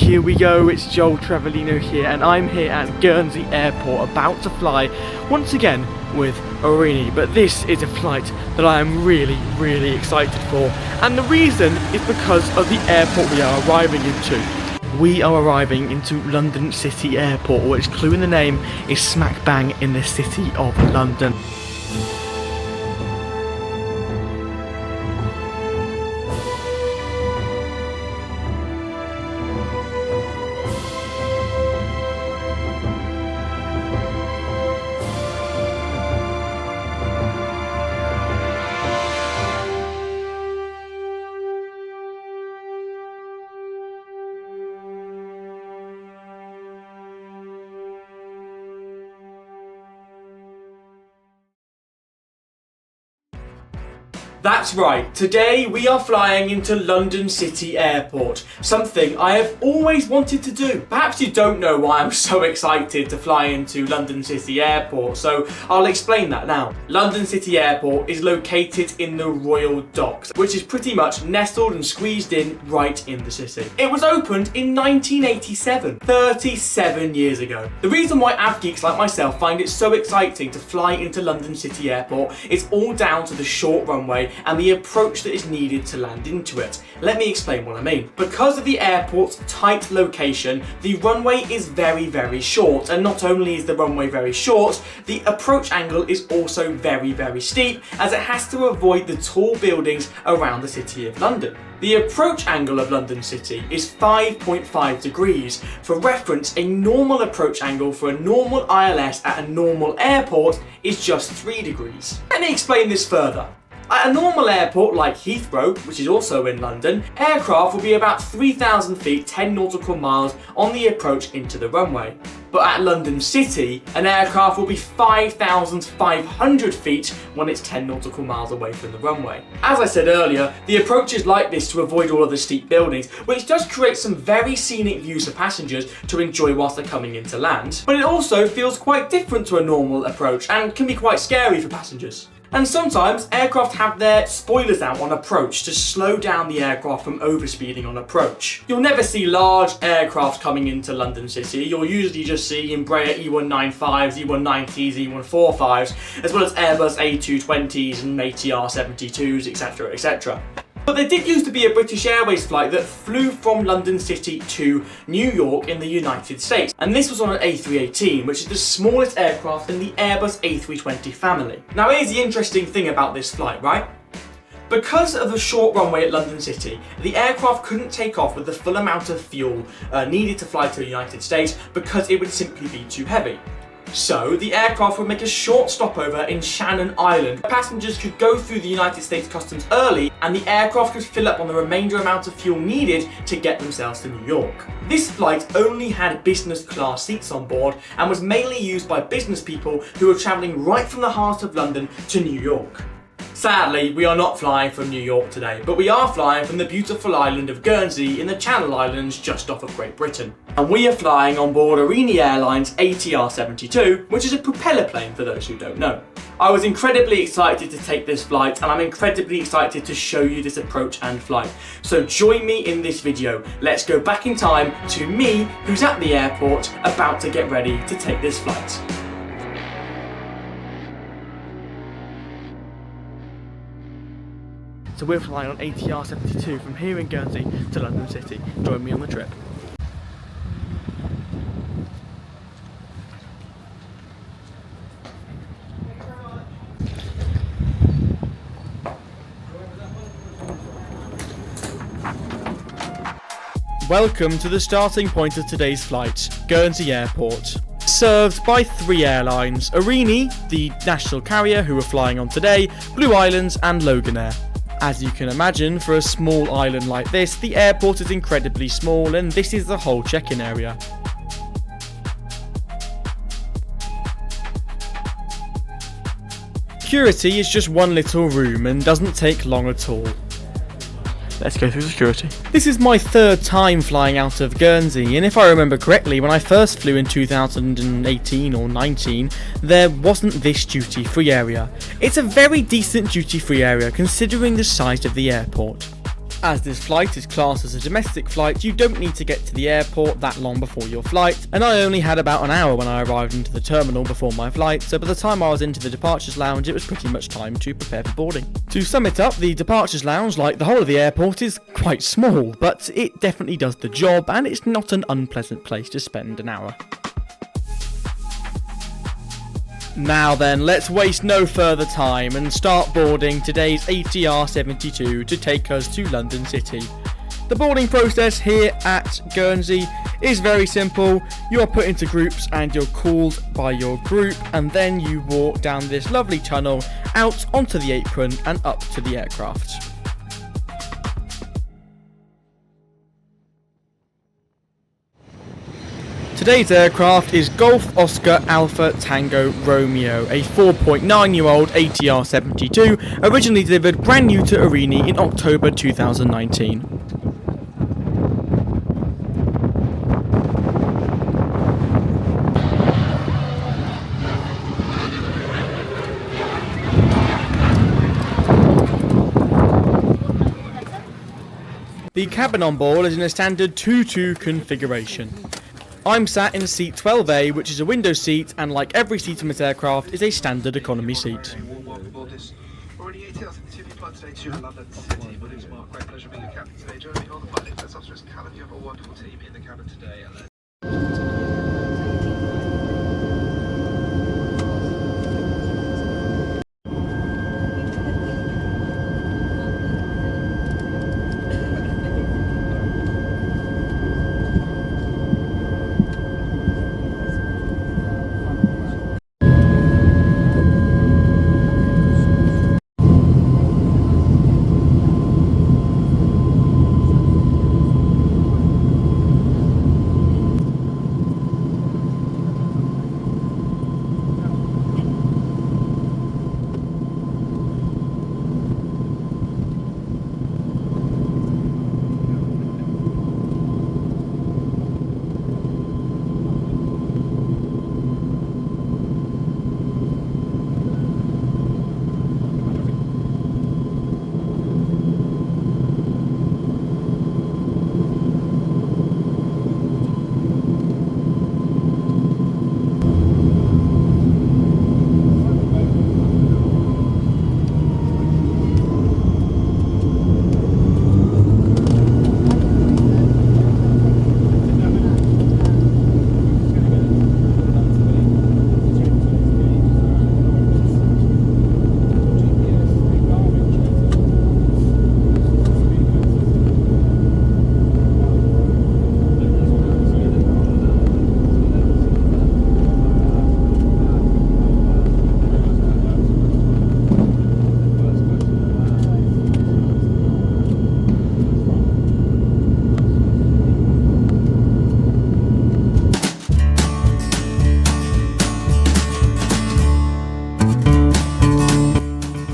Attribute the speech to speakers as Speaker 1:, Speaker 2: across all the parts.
Speaker 1: here we go, it's Joel Trevelino here, and I'm here at Guernsey Airport about to fly once again with Aurigny. But this is a flight that I am really excited for, and the reason is because of the airport we are arriving into. We are arriving into London City Airport, which, clue in the name, is smack bang in the city of London. That's right, today we are flying into London City Airport, something I have always wanted to do. Perhaps you don't know why I'm so excited to fly into London City Airport, so I'll explain that now. London City Airport is located in the Royal Docks, which is pretty much nestled and squeezed in right in the city. It was opened in 1987, 37 years ago. The reason why avgeeks like myself find it so exciting to fly into London City Airport is all down to the short runway and the approach that is needed to land into it. Let me explain what I mean. Because of the airport's tight location, the runway is very short, and not only is the runway very short, the approach angle is also very steep, as it has to avoid the tall buildings around the City of London. The approach angle of London City is 5.5 degrees. For reference, a normal approach angle for a normal ILS at a normal airport is just 3 degrees. Let me explain this further. At a normal airport like Heathrow, which is also in London, aircraft will be about 3,000 feet, 10 nautical miles on the approach into the runway. But at London City, an aircraft will be 5,500 feet when it's 10 nautical miles away from the runway. As I said earlier, the approach is like this to avoid all of the steep buildings, which does create some very scenic views for passengers to enjoy whilst they're coming into land. But it also feels quite different to a normal approach and can be quite scary for passengers. And sometimes aircraft have their spoilers out on approach to slow down the aircraft from overspeeding on approach. You'll never see large aircraft coming into London City. You'll usually just see Embraer E195s, E190s, E145s, as well as Airbus A220s and ATR 72s, etc. But there did used to be a British Airways flight that flew from London City to New York in the United States, and this was on an A318, which is the smallest aircraft in the Airbus A320 family. Now here's the interesting thing about this flight, right? Because of the short runway at London City, the aircraft couldn't take off with the full amount of fuel needed to fly to the United States because it would simply be too heavy. So the aircraft would make a short stopover in Shannon Island. Passengers could go through the United States customs early, and the aircraft could fill up on the remainder amount of fuel needed to get themselves to New York. This flight only had business class seats on board and was mainly used by business people who were travelling right from the heart of London to New York. Sadly, we are not flying from New York today, but we are flying from the beautiful island of Guernsey in the Channel Islands just off of Great Britain. And we are flying on board Aurigny Airline's ATR 72, which is a propeller plane for those who don't know. I was incredibly excited to take this flight, and I'm incredibly excited to show you this approach and flight. So join me in this video. Let's go back in time to me, who's at the airport about to get ready to take this flight. So we're flying on ATR 72 from here in Guernsey to London City. Join me on the trip. Welcome to the starting point of today's flight, Guernsey Airport. Served by 3 airlines: Aurigny, the national carrier who we're flying on today, Blue Islands and Loganair. As you can imagine, for a small island like this, the airport is incredibly small, and this is the whole check-in area. Security is just one little room and doesn't take long at all. Let's go through security. This is my 3rd time flying out of Guernsey, and if I remember correctly, when I first flew in 2018 or 19, there wasn't this duty-free area. It's a very decent duty-free area considering the size of the airport. As this flight is classed as a domestic flight, you don't need to get to the airport that long before your flight, and I only had about an hour when I arrived into the terminal before my flight, so by the time I was into the departures lounge it was pretty much time to prepare for boarding. To sum it up, the departures lounge, like the whole of the airport, is quite small, but it definitely does the job, and it's not an unpleasant place to spend an hour. Now then, let's waste no further time and start boarding today's ATR 72 to take us to London City. The boarding process here at Guernsey is very simple. You are put into groups and you're called by your group, and then you walk down this lovely tunnel out onto the apron and up to the aircraft. Today's aircraft is Golf Oscar Alpha Tango Romeo, a 4.9-year-old ATR 72, originally delivered brand new to Aurigny in October 2019. The cabin on board is in a standard 2-2 configuration. I'm sat in seat 12A, which is a window seat, and like every seat on this aircraft, is a standard economy seat.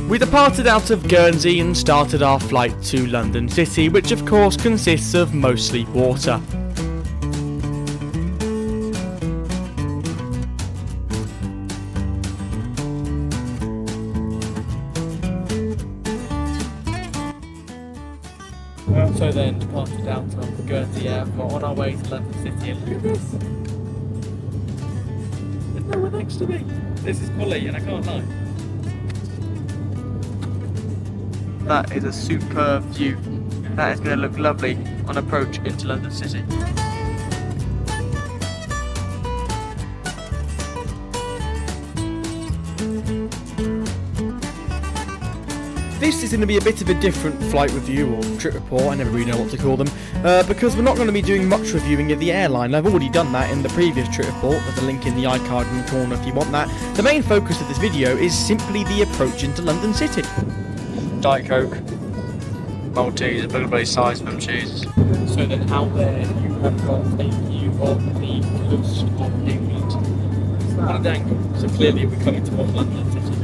Speaker 1: We departed out of Guernsey and started our flight to London City, which of course consists of mostly water. So then departed out of Guernsey Airport on our way to London City, and look at this! There's no one next to me! This is quality, and I can't lie. That is a superb view. That is going to look lovely on approach into London City. This is going to be a bit of a different flight review or trip report, I never really know what to call them, because we're not going to be doing much reviewing of the airline. I've already done that in the previous trip report. There's a link in the iCard in the corner if you want that. The main focus of this video is simply the approach into London City. Diet Coke, Maltese, a bit size from cheese. So then out there you have got a view of the coast of England at an angle, so clearly we're coming towards London City.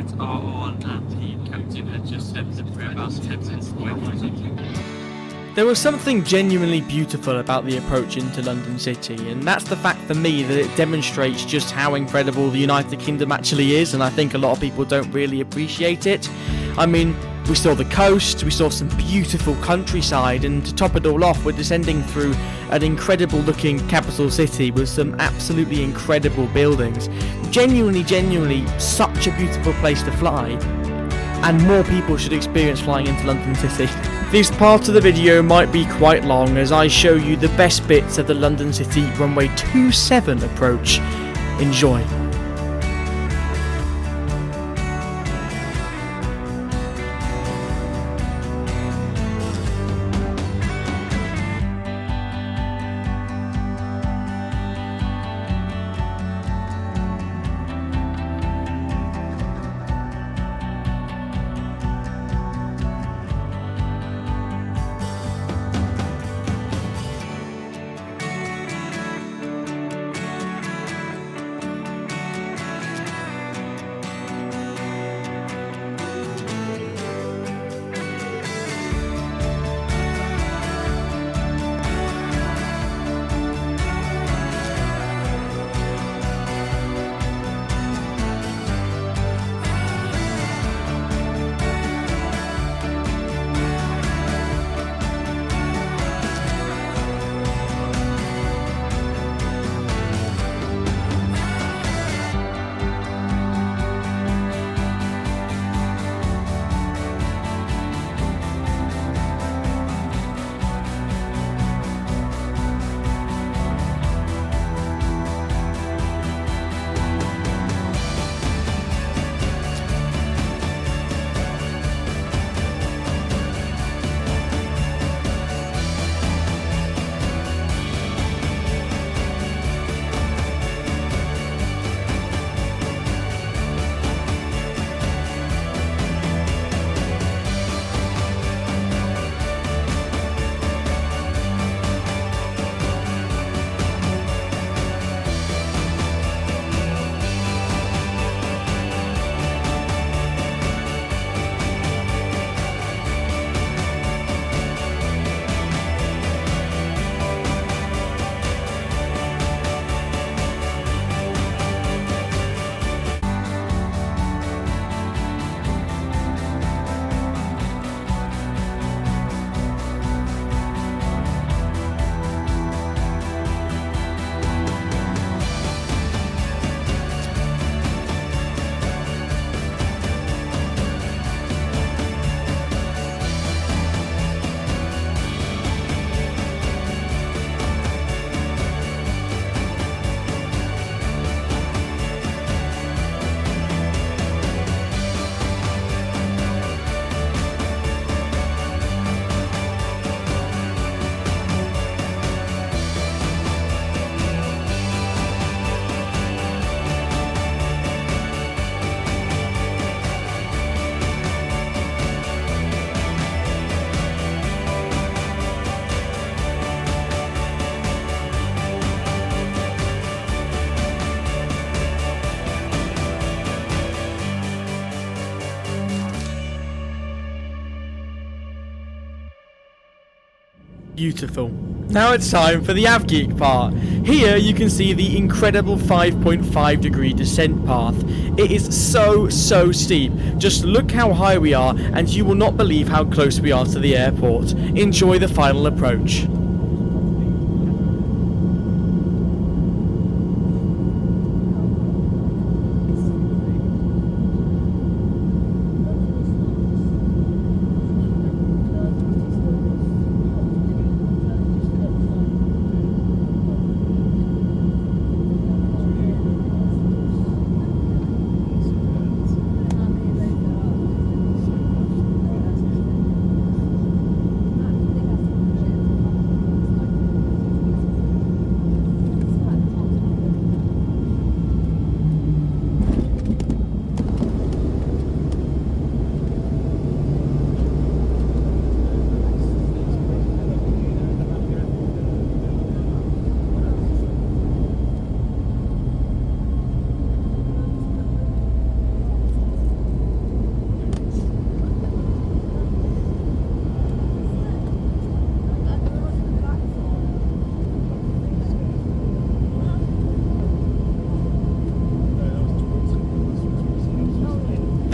Speaker 2: lights are on, and the captain had just said that we're about 10 minutes away from something.
Speaker 1: There was something genuinely beautiful about the approach into London City, and that's the fact for me that it demonstrates just how incredible the United Kingdom actually is, and I think a lot of people don't really appreciate it. I mean, we saw the coast, we saw some beautiful countryside, and to top it all off, we're descending through an incredible looking capital city with some absolutely incredible buildings. Genuinely such a beautiful place to fly, and more people should experience flying into London City. This part of the video might be quite long as I show you the best bits of the London City runway 27 approach. Enjoy. Beautiful. Now it's time for the AvGeek part. Here you can see the incredible 5.5 degree descent path. It is so steep. Just look how high we are and you will not believe how close we are to the airport. Enjoy the final approach.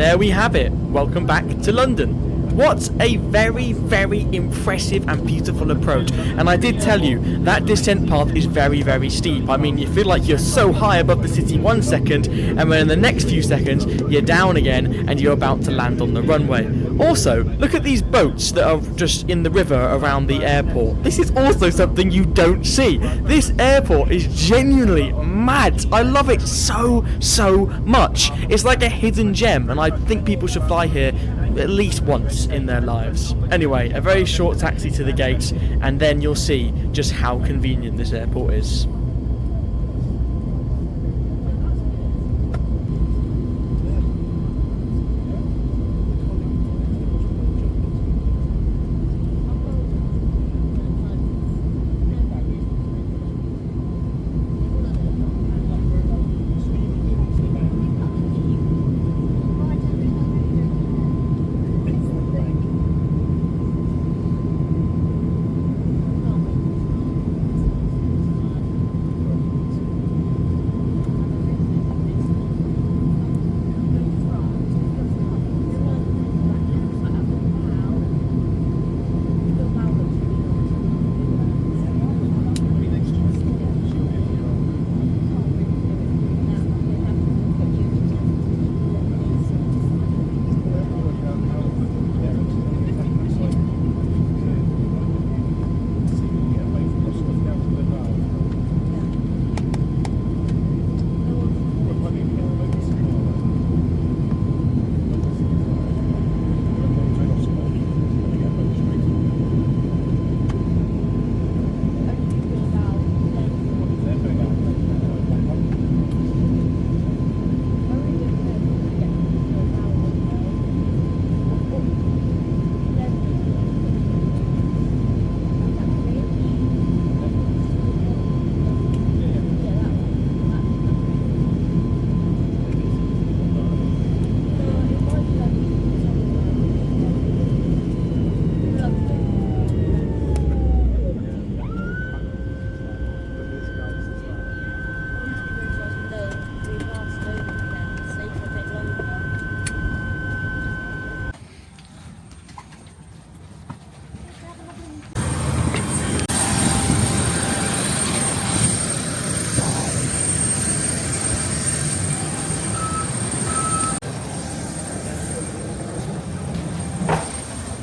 Speaker 1: there we have it. Welcome back to London. What a very, very impressive and beautiful approach. And I did tell you, that descent path is very, very steep. I mean, you feel like you're so high above the city 1 second, and then in the next few seconds, you're down again, and you're about to land on the runway. Also, look at these boats that are just in the river around the airport. This is also something you don't see. This airport is genuinely mad. I love it so, so much. It's like a hidden gem, and I think people should fly here at least once in their lives. Anyway, a very short taxi to the gates, and then you'll see just how convenient this airport is.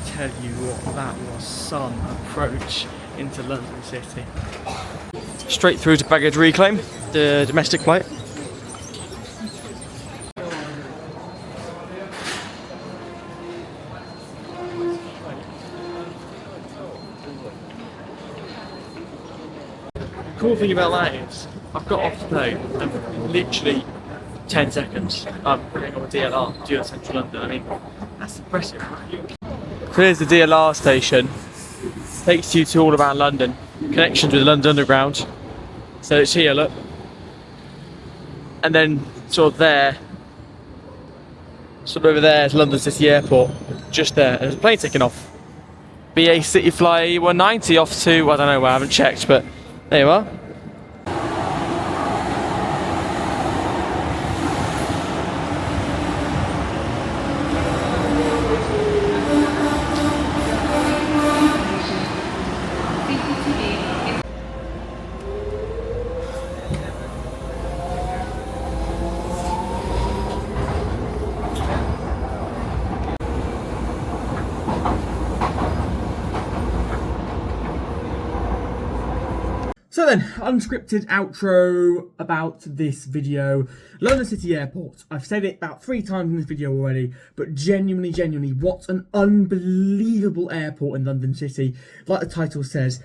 Speaker 1: Tell you what, that was some approach into London City. Straight through to baggage reclaim, the domestic flight. Cool thing about that is, I've got off the plane and literally 10 seconds I'm getting on a DLR to central London. I mean, that's impressive, right? So here's the DLR station. Takes you to all around London. Connections with the London Underground. So it's here, look. And then sort of there, sort of over there is London City Airport. Just there. There's a plane taking off. BA City Fly 190 off to, I don't know where, I haven't checked, but there you are. So then, unscripted outro about this video. London City Airport. I've said it about 3 times in this video already, but genuinely, what an unbelievable airport in London City. Like the title says,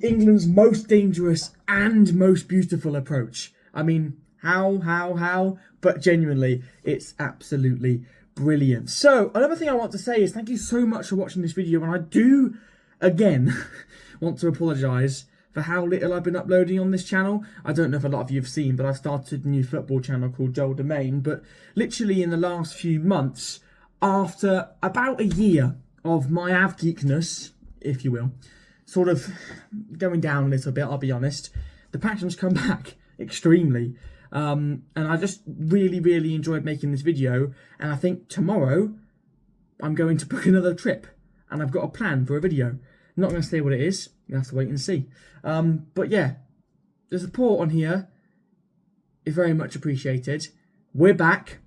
Speaker 1: England's most dangerous and most beautiful approach. I mean, how? But genuinely, it's absolutely brilliant. So, another thing I want to say is thank you so much for watching this video, and I do, again, want to apologise for how little I've been uploading on this channel. I don't know if a lot of you have seen, but I've started a new football channel called Joel Domain. But literally in the last few months, after about a year of my av-geekness, if you will, sort of going down a little bit, I'll be honest, the passion's come back extremely. And I just really enjoyed making this video. And I think tomorrow I'm going to book another trip. And I've got a plan for a video. I'm not going to say what it is. You'll have to wait and see. But yeah, the support on here is very much appreciated. We're back.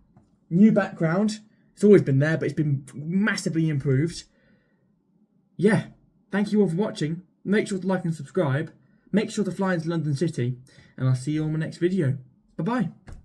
Speaker 1: New background. It's always been there, but it's been massively improved. Yeah, thank you all for watching. Make sure to like and subscribe. Make sure to fly into London City. And I'll see you on my next video. Bye-bye.